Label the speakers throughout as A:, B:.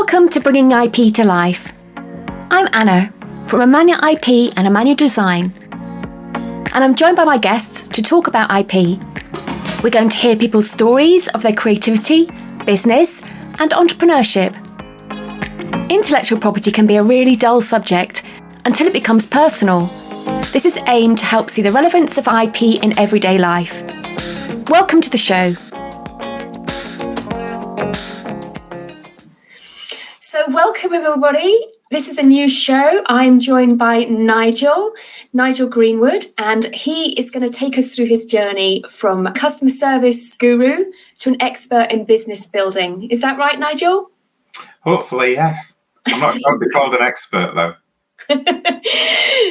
A: Welcome to Bringing IP to Life. I'm Anna from Amanya IP and Amanya Design, and I'm joined by my guests to talk about IP. We're going to hear people's stories of their creativity, business, and entrepreneurship. Intellectual property can be a really dull subject until it becomes personal. This is aimed to help see the relevance of IP in everyday life. Welcome to the show. So welcome everybody. This is a new show. I'm joined by Nigel Greenwood, and he is going to take us through his journey from a customer service guru to an expert in business building. Is that right, Nigel?
B: Hopefully, yes. I'm not sure I'd be called an expert though.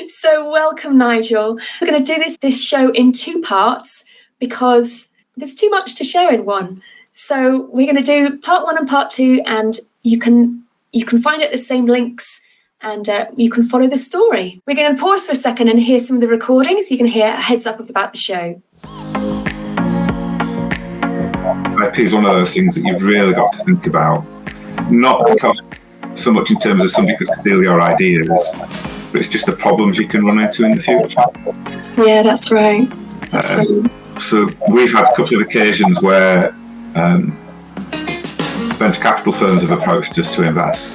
A: So welcome, Nigel. We're going to do this show in two parts because there's too much to share in one. So we're going to do part one and part two, and you can find it the same links, and you can follow the story. We're going to pause for a second and hear some of the recordings. You can hear a heads up about the show.
B: IP is one of those things that you've really got to think about, not because so much in terms of somebody could steal your ideas, but it's just the problems you can run into in the future.
A: Yeah, that's right.
B: So we've had a couple of occasions where venture capital firms have approached us to invest.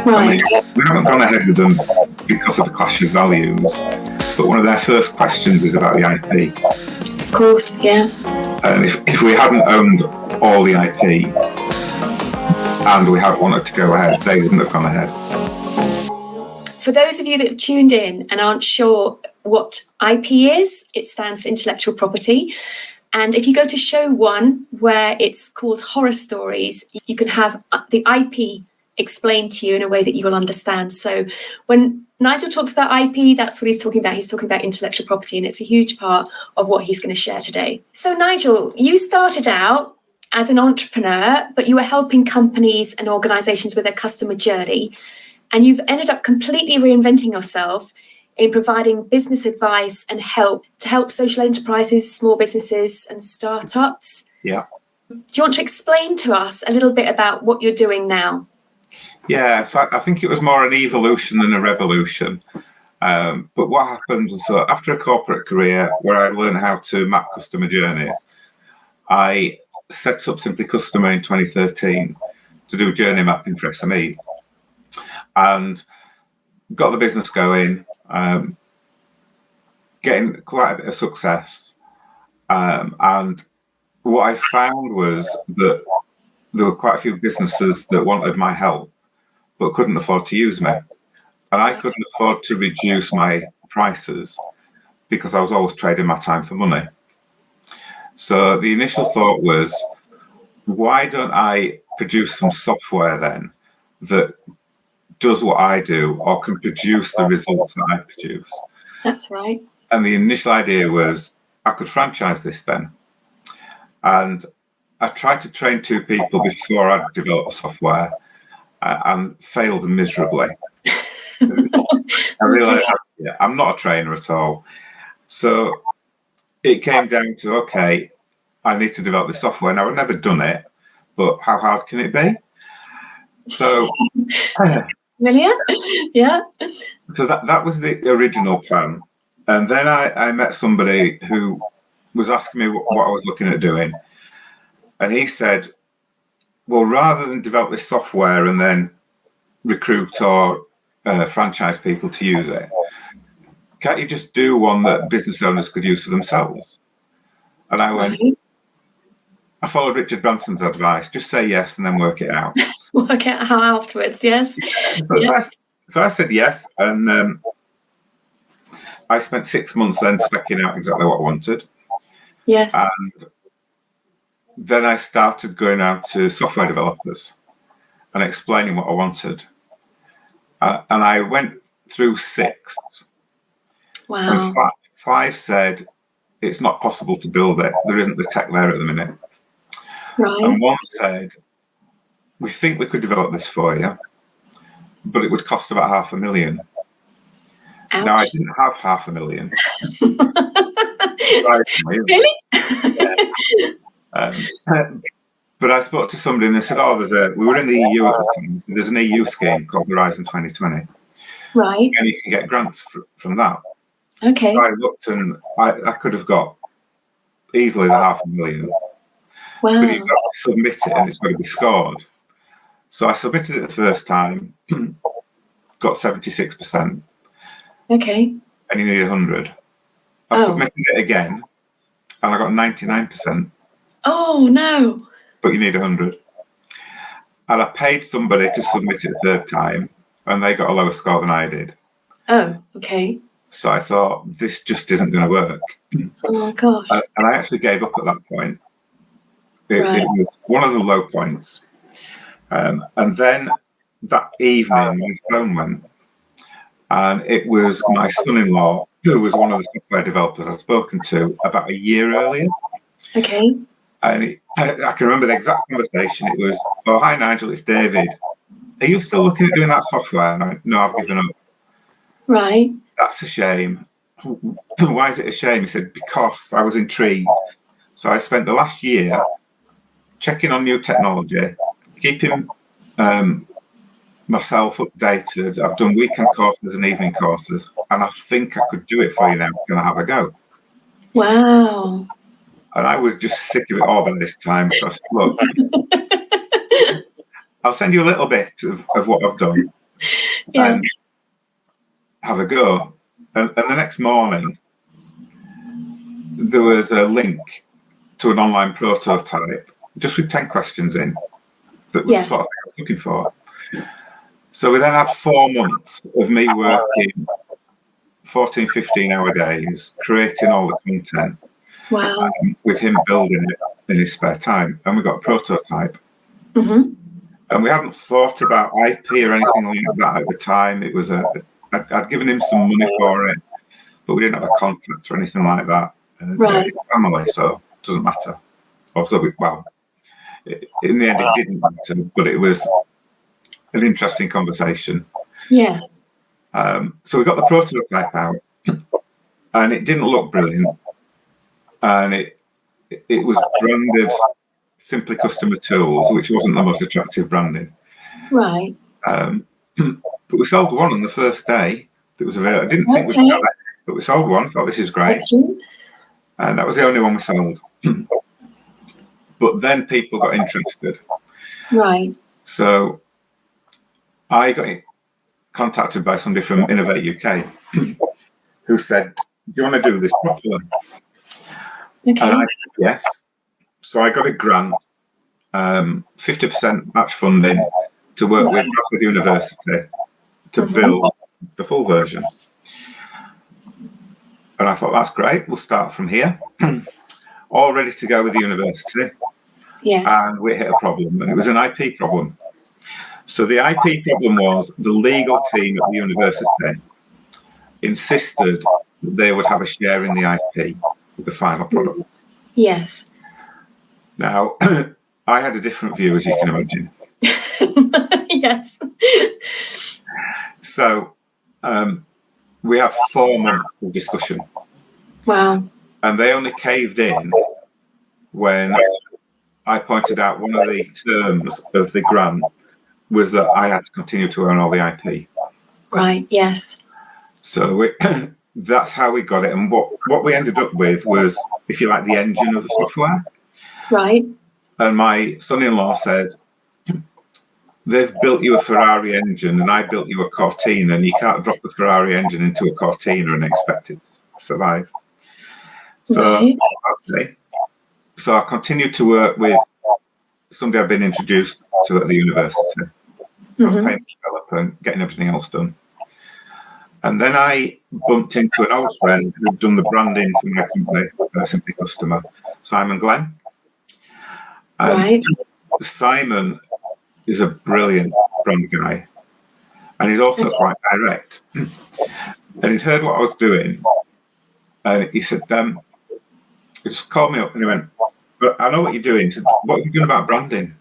A: Right.
B: We haven't gone ahead with them because of the clash of values, but one of their first questions is about the IP.
A: Of course, yeah.
B: And if we hadn't owned all the IP and we had wanted to go ahead, they wouldn't have gone ahead.
A: For those of you that have tuned in and aren't sure what IP is, it stands for intellectual property. And if you go to show one, where it's called Horror Stories, you can have the IP explained to you in a way that you will understand. So when Nigel talks about IP, that's what he's talking about. He's talking about intellectual property, and it's a huge part of what he's going to share today. So Nigel, you started out as an entrepreneur, but you were helping companies and organizations with their customer journey, and you've ended up completely reinventing yourself in providing business advice and help to help social enterprises, small businesses and startups.
B: Yeah.
A: Do you want to explain to us a little bit about what you're doing now?
B: Yeah, so I think it was more an evolution than a revolution. But what happened was, after a corporate career where I learned how to map customer journeys, I set up Simply Customer in 2013 to do journey mapping for SMEs. And got the business going, getting quite a bit of success. And what I found was that there were quite a few businesses that wanted my help, but couldn't afford to use me. And I couldn't afford to reduce my prices because I was always trading my time for money. So the initial thought was, why don't I produce some software then that does what I do or can produce the results that I produce?
A: That's right.
B: And the initial idea was I could franchise this then. And I tried to train two people before I developed the software and failed miserably. I realised I'm not a trainer at all. So it came down to, okay, I need to develop the software. Now, I've never done it, but how hard can it be? So...
A: Familiar? Yeah.
B: So that was the original plan. And then I met somebody who was asking me what I was looking at doing. And he said, well, rather than develop this software and then recruit or franchise people to use it, can't you just do one that business owners could use for themselves? And I went, I followed Richard Branson's advice, just say yes and then work it out.
A: Work out how afterwards, yes.
B: So I said yes, and I spent 6 months then specking out exactly what I wanted.
A: Yes.
B: And then I started going out to software developers and explaining what I wanted. And I went through 6.
A: Wow.
B: And 5 said, it's not possible to build it. There isn't the tech there at the minute.
A: Right.
B: And 1 said, we think we could develop this for you, but it would cost about $500,000.
A: Ouch.
B: Now, I didn't have $500,000. Really? Yeah. But I spoke to somebody and they said, "Oh, we were in the EU at the time. There's an EU scheme called Horizon 2020,
A: Right.
B: and you can get grants from that."
A: Okay.
B: So I looked, and I could have got easily the $500,000,
A: Wow.
B: but you've got to submit it, and it's got to be scored. So I submitted it the first time, got 76%.
A: Okay.
B: And you need 100. I submitted it again, and I got 99%.
A: Oh no!
B: But you need 100. And I paid somebody to submit it the third time, and they got a lower score than I did.
A: Oh, okay.
B: So I thought, this just isn't going to work.
A: Oh gosh!
B: And I actually gave up at that point. It was one of the low points. And then that evening, my phone went, and it was my son-in-law, who was one of the software developers I'd spoken to about a year earlier.
A: Okay.
B: And I can remember the exact conversation. It was, "Oh, hi, Nigel, it's David. Are you still looking at doing that software?" And I went, "No, I've given up."
A: Right.
B: "That's a shame." "Why is it a shame?" He said, "Because I was intrigued. So I spent the last year checking on new technology, keeping myself updated. I've done weekend courses and evening courses, and I think I could do it for you now. Can I have a go?"
A: Wow.
B: And I was just sick of it all by this time. So I said, "Look, I'll send you a little bit of what I've done, and have a go." And the next morning, there was a link to an online prototype, just with 10 questions in, that was the sort of thing I was looking for. So we then had 4 months of me working 14, 15-hour days, creating all the content.
A: Wow.
B: With him building it in his spare time. And we got a prototype.
A: Mm-hmm.
B: And we hadn't thought about IP or anything like that at the time. It was I'd given him some money for it, but we didn't have a contract or anything like that.
A: Right.
B: It's family, so it doesn't matter. Also, in the end, it didn't matter, but it was an interesting conversation.
A: Yes.
B: So we got the prototype out, and it didn't look brilliant. And it was branded Simply Customer Tools, which wasn't the most attractive branding.
A: Right.
B: But we sold one on the first day that was available. I didn't think we'd sell it, but we sold one. I thought, this is great.
A: Excellent.
B: And that was the only one we sold. But then people got interested.
A: Right.
B: So I got contacted by somebody from Innovate UK who said, "Do you want to do this properly?"
A: Okay.
B: And I said, yes. So I got a grant, 50% match funding, to work with Bradford University to build the full version. And I thought, that's great. We'll start from here. All ready to go with the university.
A: Yes.
B: And we hit a problem, and it was an IP problem. So the IP problem was the legal team at the university insisted that they would have a share in the IP with the final product.
A: Yes.
B: Now, I had a different view, as you can imagine.
A: Yes.
B: So we had 4 months of discussion.
A: Wow.
B: And they only caved in when I pointed out one of the terms of the grant was that I had to continue to own all the IP.
A: Right. Yes.
B: So that's how we got it. And what we ended up with was, if you like, the engine of the software.
A: Right.
B: And my son-in-law said, "They've built you a Ferrari engine and I built you a Cortina, and you can't drop a Ferrari engine into a Cortina and expect it to survive." So, okay. So I continued to work with somebody I'd been introduced to at the university, payment developer, getting everything else done. And then I bumped into an old friend who'd done the branding for my company, Simply Customer, Simon Glenn. And Simon is a brilliant brand guy, and he's also quite direct. And he'd heard what I was doing, and he said, he just called me up and he went, "But I know what you're doing." He said, "What are you doing about branding?"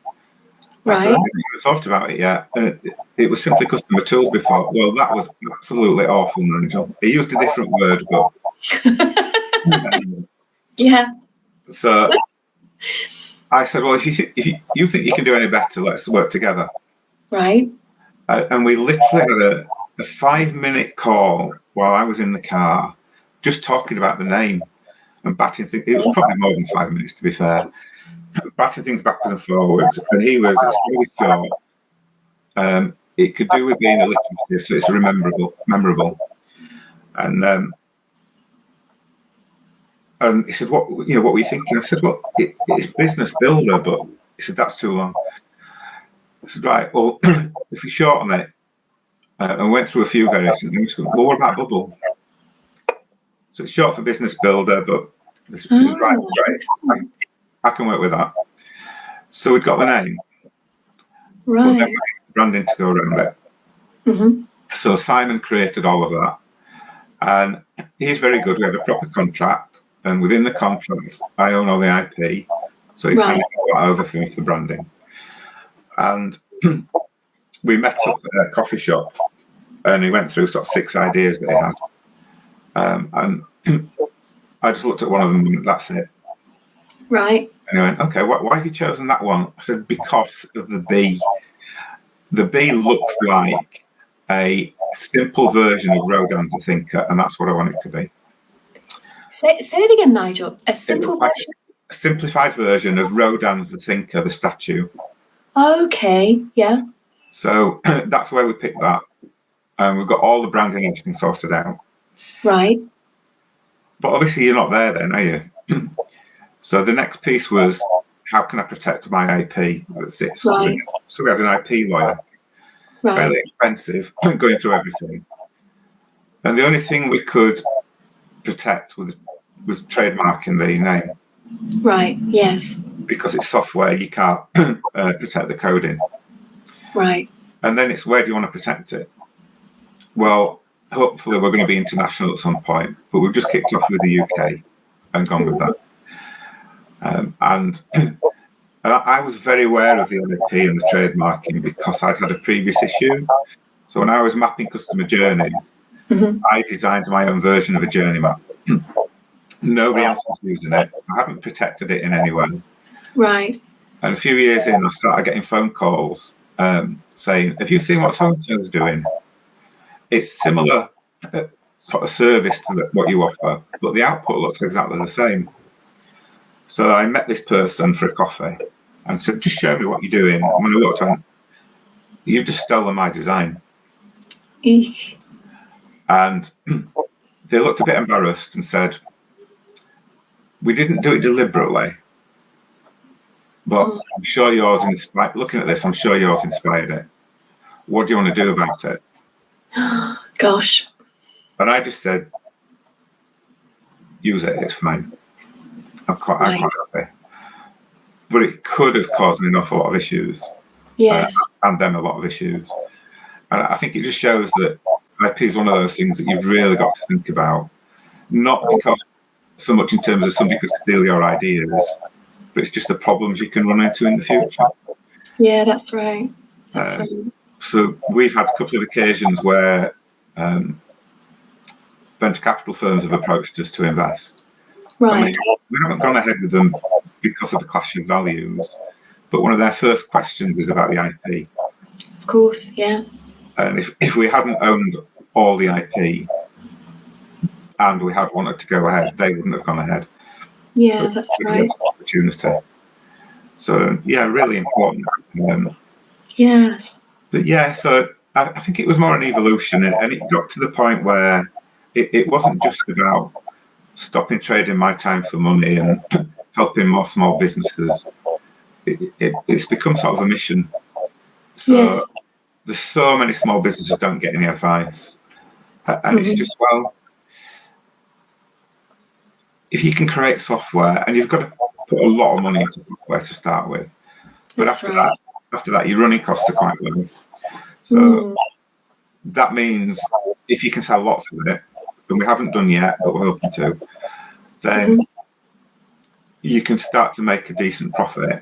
B: I said, "I haven't even thought about it yet. It was Simply Customer Tools before." "Well, that was absolutely awful, Nigel." He used a different word, but
A: yeah.
B: So I said, well, if you think you can do any better, let's work together.
A: Right.
B: And we literally had a 5-minute call while I was in the car, just talking about the name and batting things. It was probably more than 5 minutes, to be fair. Batting things backwards and forwards. And he was really short. It could do with being alliterative, so it's memorable. And he said, what were you thinking? I said, well, it's business builder, but he said, that's too long. I said, right, well, if we shorten it, and went through a few variations, and he was going, well, what about Bubul? So it's short for business builder, but this is right. I can work with that. So we've got the name.
A: Right.
B: But then we need branding to go around it.
A: Mm-hmm.
B: So Simon created all of that. And he's very good. We had a proper contract. And within the contract, I own all the IP. So he's handed that over for me for branding. And we met up at a coffee shop. And he went through sort of 6 ideas that he had. And I just looked at one of them and that's it.
A: Right.
B: And he went, okay, why have you chosen that one? I said, because of the bee. The bee looks like a simple version of Rodin's The Thinker, and that's what I want it to be.
A: Say it again, Nigel. A simple version?
B: A simplified version of Rodin's The Thinker, the statue.
A: Okay, yeah.
B: So that's where we picked that. And we've got all the branding and everything sorted out.
A: Right.
B: But obviously you're not there then, are you? So the next piece was, how can I protect my IP? That's it.
A: Right.
B: So we had an IP lawyer.
A: Right.
B: Fairly expensive, going through everything. And the only thing we could protect was trademarking the name.
A: Right, yes.
B: Because it's software, you can't protect the coding.
A: Right.
B: And then it's, where do you want to protect it? Well, hopefully we're going to be international at some point, but we've just kicked off with the UK and gone with that. And I was very aware of the IP and the trademarking because I'd had a previous issue. So when I was mapping customer journeys, I designed my own version of a journey map. Nobody else was using it. I haven't protected it in any way. Right. And a few years in, I started getting phone calls saying, have you seen what so-and-so is doing? It's similar sort of service to what you offer, but the output looks exactly the same. So I met this person for a coffee and said, just show me what you're doing. And when I looked, I went, you've just stolen my design. Eesh. And they looked a bit embarrassed and said, we didn't do it deliberately, but I'm sure yours inspired, looking at this, I'm sure yours inspired it. What do you want to do about it? Gosh. And I just said, use it, it's fine. I'm quite happy. But it could have caused me an awful lot of issues. Yes. And them a lot of issues. And I think it just shows that IP is one of those things that you've really got to think about. Not because so much in terms of somebody could steal your ideas, but it's just the problems you can run into in the future. Yeah, that's right. That's right. So we've had a couple of occasions where venture capital firms have approached us to invest. Right. We haven't gone ahead with them because of the clash of values, but one of their first questions is about the IP. Of course, yeah. And if we hadn't owned all the IP and we had wanted to go ahead, they wouldn't have gone ahead. Yeah, so that's right. Opportunity. So yeah, really important. Yes. But yeah, so I think it was more an evolution, and it got to the point where it wasn't just about stopping trading my time for money and helping more small businesses. It's become sort of a mission. So yes. There's so many small businesses don't get any advice. And it's just, well, if you can create software, and you've got to put a lot of money into software to start with. But after that, your running costs are quite low. So that means if you can sell lots of it, and we haven't done yet, but we're hoping to, then you can start to make a decent profit,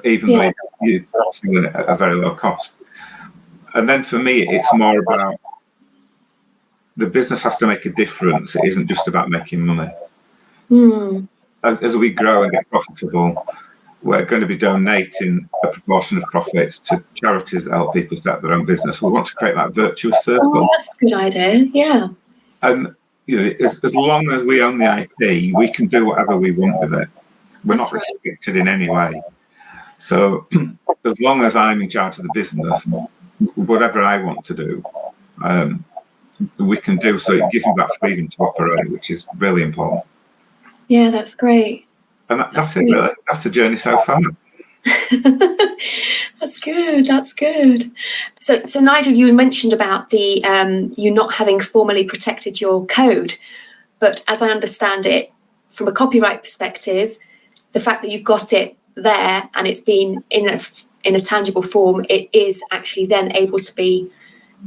B: even though you're selling it at a very low cost. And then for me, it's more about the business has to make a difference. It isn't just about making money. As we grow and get profitable, we're going to be donating a proportion of profits to charities that help people start their own business. We want to create that virtuous circle.
A: Oh, that's a good idea. Yeah.
B: And as long as we own the IP, we can do whatever we want with it. We're not restricted in any way. So as long as I'm in charge of the business, whatever I want to do, we can do. So it gives me that freedom to operate, which is really important.
A: Yeah, that's great.
B: And that's it, really. That's the journey so far.
A: That's good. That's good. So Nigel, you mentioned about the you not having formally protected your code, but as I understand it, from a copyright perspective, the fact that you've got it there and it's been in a tangible form, it is actually then able to be,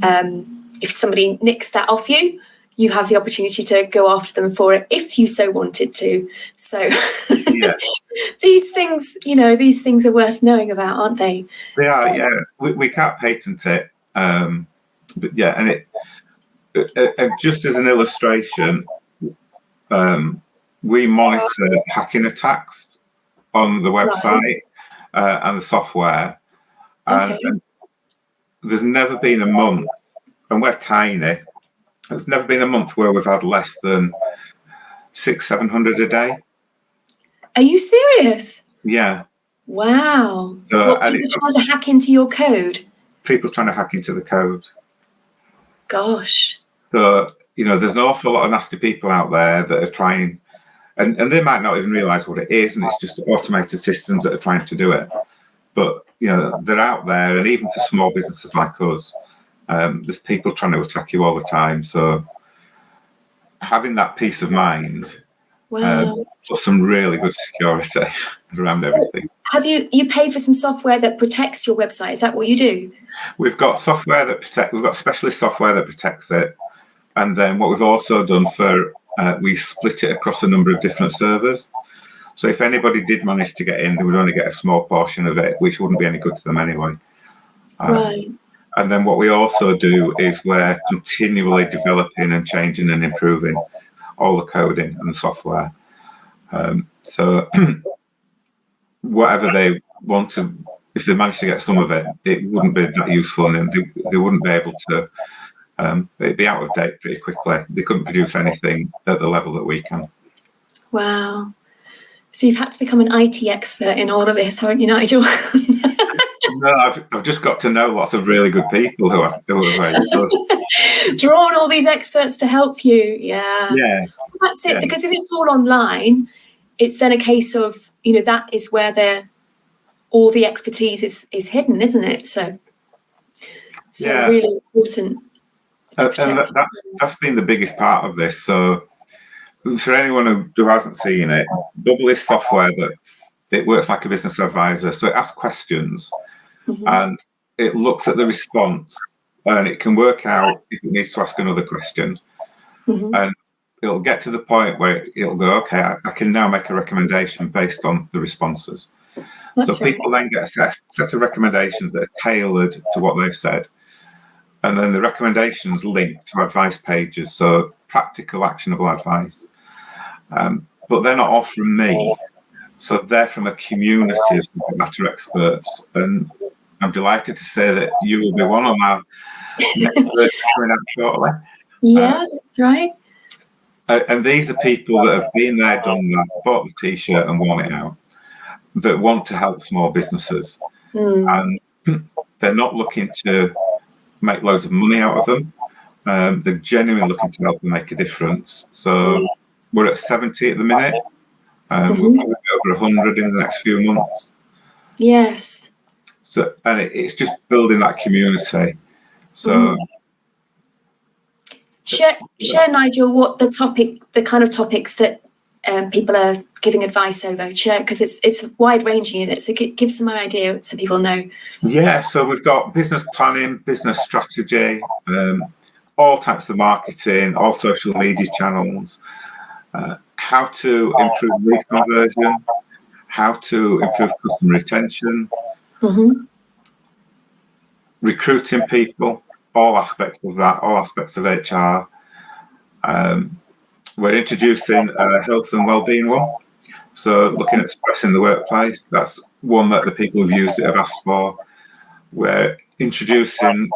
A: if somebody nicks that off you, you have the opportunity to go after them for it if you so wanted to. So
B: yeah.
A: these things are worth knowing about, aren't they?
B: They are, yeah. We can't patent it. But yeah, and it just as an illustration, we monitor hacking attacks on the website and the software. And there's never been a month, and we're tiny, there's never been a month where we've had less than 600-700 a day.
A: Are you serious?
B: Yeah.
A: Wow.
B: So,
A: what, people trying to hack into your code?
B: People trying to hack into the code.
A: Gosh.
B: So, there's an awful lot of nasty people out there that are trying, and they might not even realise what it is, and it's just automated systems that are trying to do it. But, they're out there, and even for small businesses like us, there's people trying to attack you all the time. So having that peace of mind, plus some really good security around everything.
A: Have you pay for some software that protects your website? Is that what you do?
B: We've got software we've got specialist software that protects it. And then what we've also done we split it across a number of different servers. So if anybody did manage to get in, they would only get a small portion of it, which wouldn't be any good to them anyway.
A: Right.
B: And then what we also do is we're continually developing and changing and improving all the coding and the software. So whatever they want to, if they manage to get some of it, it wouldn't be that useful, and they wouldn't be able to, it'd be out of date pretty quickly. They couldn't produce anything at the level that we can.
A: Wow. So you've had to become an IT expert in all of this, haven't you, Nigel?
B: No, I've just got to know lots of really good people who are very good.
A: Drawn all these experts to help you. Yeah.
B: Yeah.
A: That's it. Yeah. Because if it's all online, it's then a case of, that is where all the expertise is hidden, isn't it? So yeah. Really important.
B: And that's been the biggest part of this. So for anyone who hasn't seen it, Bubul is software that it works like a business advisor. So it asks questions. Mm-hmm. And it looks at the response, and it can work out if it needs to ask another question. Mm-hmm. And it'll get to the point where it'll go, okay, I can now make a recommendation based on the responses. That's so people then get a set of recommendations that are tailored to what they've said. And then the recommendations link to advice pages, so practical, actionable advice. But they're not all from me. So they're from a community of subject matter experts. And I'm delighted to say that you will be one of our experts coming out shortly.
A: Yeah, that's right.
B: And these are people that have been there, done that, bought the T-shirt and worn it out, that want to help small businesses. And they're not looking to make loads of money out of them. They're genuinely looking to help them make a difference. So we're at 70 at the minute. We'll probably be over 100 in the next few months.
A: Yes.
B: So, and it's just building that community. So
A: share, Nigel, what the kind of topics that people are giving advice over. Share, because it's wide ranging in it. So give some idea so people know.
B: Yeah. So we've got business planning, business strategy, all types of marketing, all social media channels. How to improve lead conversion, how to improve customer retention, recruiting people, all aspects of that, all aspects of HR. We're introducing a health and wellbeing one. So looking at stress in the workplace, that's one that the people who've used it have asked for. We're introducing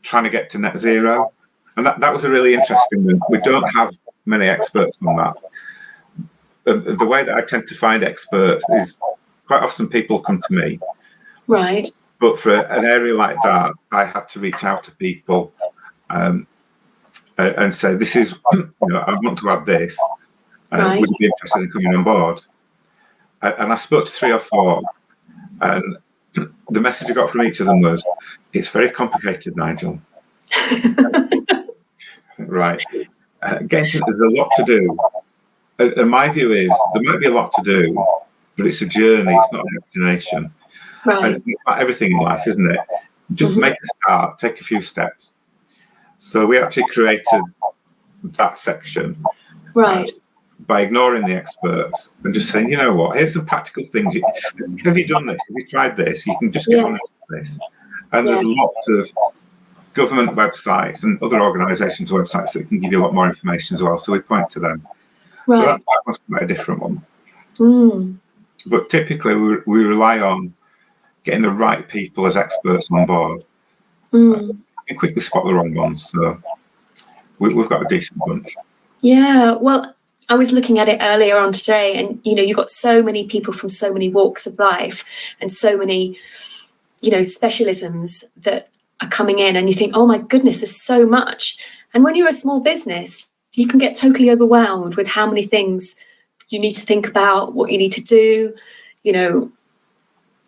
B: trying to get to net zero. And that was a really interesting one. We don't have many experts on that. The way that I tend to find experts is quite often people come to me.
A: Right.
B: But for an area like that, I had to reach out to people and say, this is, I want to add this.
A: Right.
B: Would you be interested in coming on board? And I spoke to 3 or 4, and the message I got from each of them was, it's very complicated, Nigel. Right. There's a lot to do. And my view is there might be a lot to do, but it's a journey, it's not a destination.
A: Right.
B: And it's about everything in life, isn't it? Just make a start, take a few steps. So we actually created that section.
A: Right.
B: By ignoring the experts and just saying, you know what, here's some practical things. Have you done this? Have you tried this? You can just get on with this. And there's lots of government websites and other organisations' websites that can give you a lot more information as well. So we point to them.
A: Right.
B: So that was quite a different one. But typically we rely on getting the right people as experts on board. And quickly spot the wrong ones. So we've got a decent bunch.
A: Yeah, well, I was looking at it earlier on today, and you've got so many people from so many walks of life and so many, specialisms that are coming in, and you think, oh my goodness, there's so much. And when you're a small business, you can get totally overwhelmed with how many things you need to think about, what you need to do,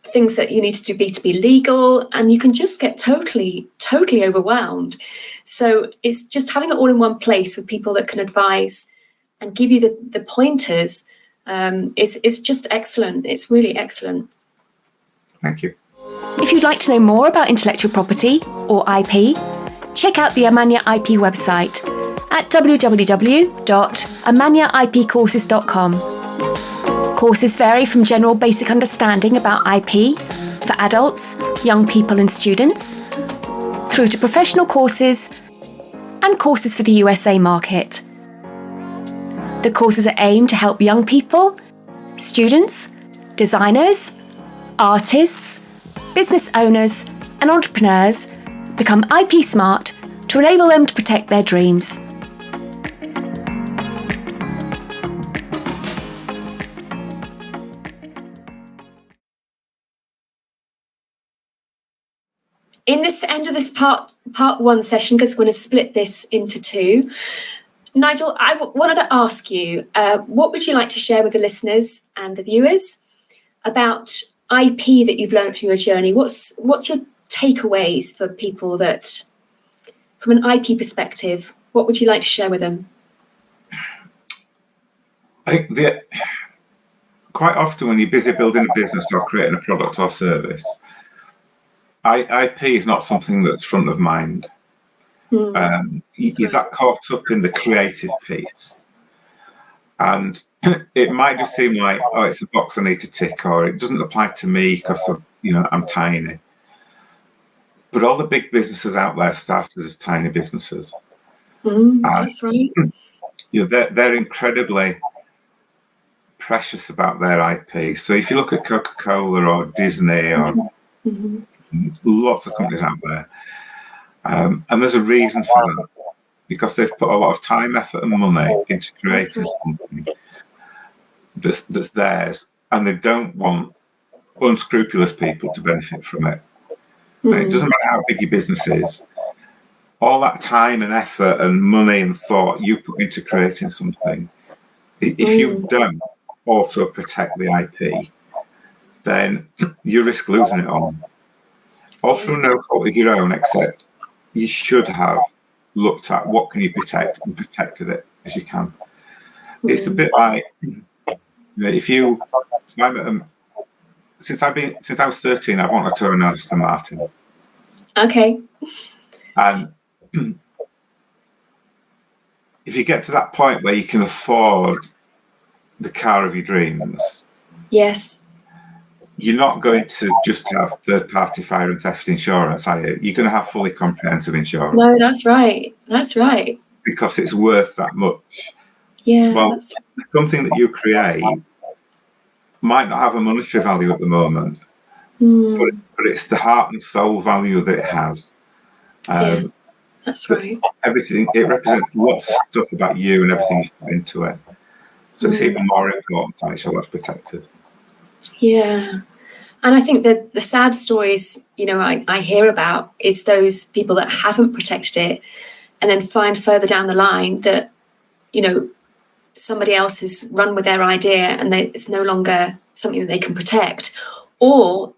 A: things that you need to do be legal, and you can just get totally overwhelmed. So it's just having it all in one place with people that can advise and give you the pointers is just excellent. It's really excellent.
B: Thank you.
C: If you'd like to know more about intellectual property or IP, check out the Amanya IP website at www.amanyaipcourses.com. Courses vary from general basic understanding about IP for adults, young people and students, through to professional courses and courses for the USA market. The courses are aimed to help young people, students, designers, artists, business owners and entrepreneurs become IP smart to enable them to protect their dreams.
A: In this end of this part 1 session, because we're going to split this into 2, Nigel, I wanted to ask you, what would you like to share with the listeners and the viewers about IP that you've learned from your journey? What's your takeaways for people that, from an IP perspective, what would you like to share with them?
B: I think quite often when you're busy building a business or creating a product or service, IP is not something that's front of mind. You're that caught up in the creative piece. And it might just seem like, oh, it's a box I need to tick, or it doesn't apply to me because I'm tiny. But all the big businesses out there started as tiny businesses.
A: That's right.
B: They're incredibly precious about their IP. So if you look at Coca-Cola or Disney or lots of companies out there, and there's a reason for that, because they've put a lot of time, effort and money into creating something that's theirs, and they don't want unscrupulous people to benefit from it. It doesn't matter how big your business is, all that time and effort and money and thought you put into creating something, if you don't also protect the IP, then you risk losing it all through no fault of your own, except you should have looked at what can you protect and protected it as you can. It's a bit like, since I was 13, I've wanted to own an Aston Martin.
A: Okay.
B: And if you get to that point where you can afford the car of your dreams,
A: yes,
B: you're not going to just have third-party fire and theft insurance, are you? You're going to have fully comprehensive insurance.
A: No, that's right. That's right.
B: Because it's worth that much.
A: Yeah.
B: Well, something that you create, might not have a monetary value at the moment, but it's the heart and soul value that it has.
A: Yeah, that's right.
B: Everything, it represents lots of stuff about you and everything you put into it. So it's even more important to make sure that's protected.
A: Yeah. And I think that the sad stories, I hear about is those people that haven't protected it and then find further down the line that, somebody else has run with their idea and it's no longer something that they can protect, or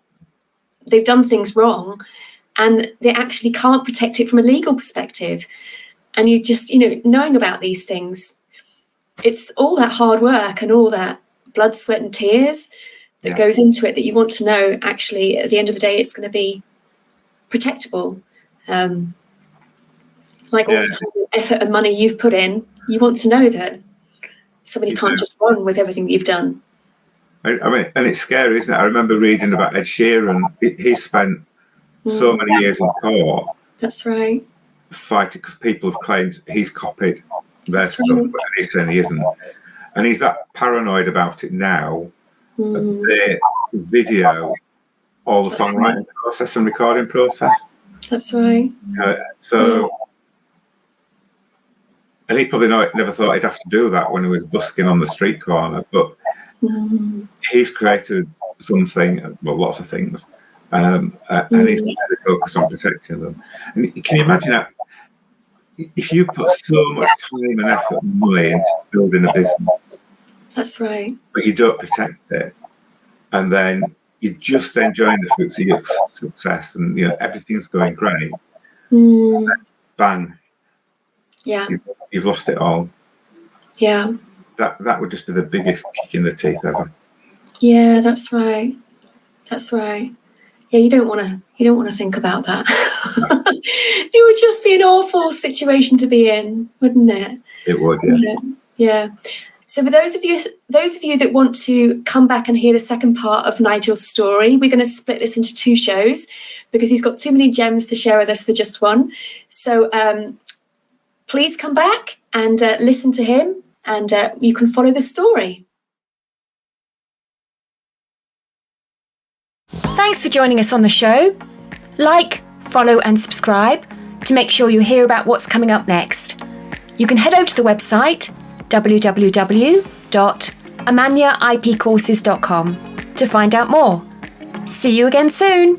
A: they've done things wrong and they actually can't protect it from a legal perspective. And you just, knowing about these things, it's all that hard work and all that blood, sweat and tears that goes into it that you want to know actually at the end of the day it's going to be protectable. Like all the time, effort and money you've put in, you want to know that somebody can't just run with everything that you've done.
B: I mean, and it's scary, isn't it? I remember reading about Ed Sheeran. He spent so many years in court.
A: That's right.
B: Fighting because people have claimed he's copied their stuff, but he's saying he isn't. And he's that paranoid about it now. They video all the songwriting process and recording process.
A: That's right.
B: And he probably never thought he'd have to do that when he was busking on the street corner, but he's created something, well, lots of things, and he's really focused on protecting them. And can you imagine that? If you put so much time and effort and money into building a business,
A: that's right,
B: but you don't protect it, and then you're just enjoying the fruits of your success, and everything's going great. Bang!
A: Yeah,
B: you've lost it all.
A: Yeah,
B: that would just be the biggest kick in the teeth ever.
A: Yeah, that's right. That's right. Yeah, you don't want to think about that. It would just be an awful situation to be in, wouldn't it?
B: It would,
A: yeah. So for those of you that want to come back and hear the second part of Nigel's story, we're going to split this into 2 shows because he's got too many gems to share with us for just one. So please come back and listen to him, and you can follow the story.
C: Thanks for joining us on the show. Like, follow and subscribe to make sure you hear about what's coming up next. You can head over to the website www.amanyaipcourses.com to find out more. See you again soon.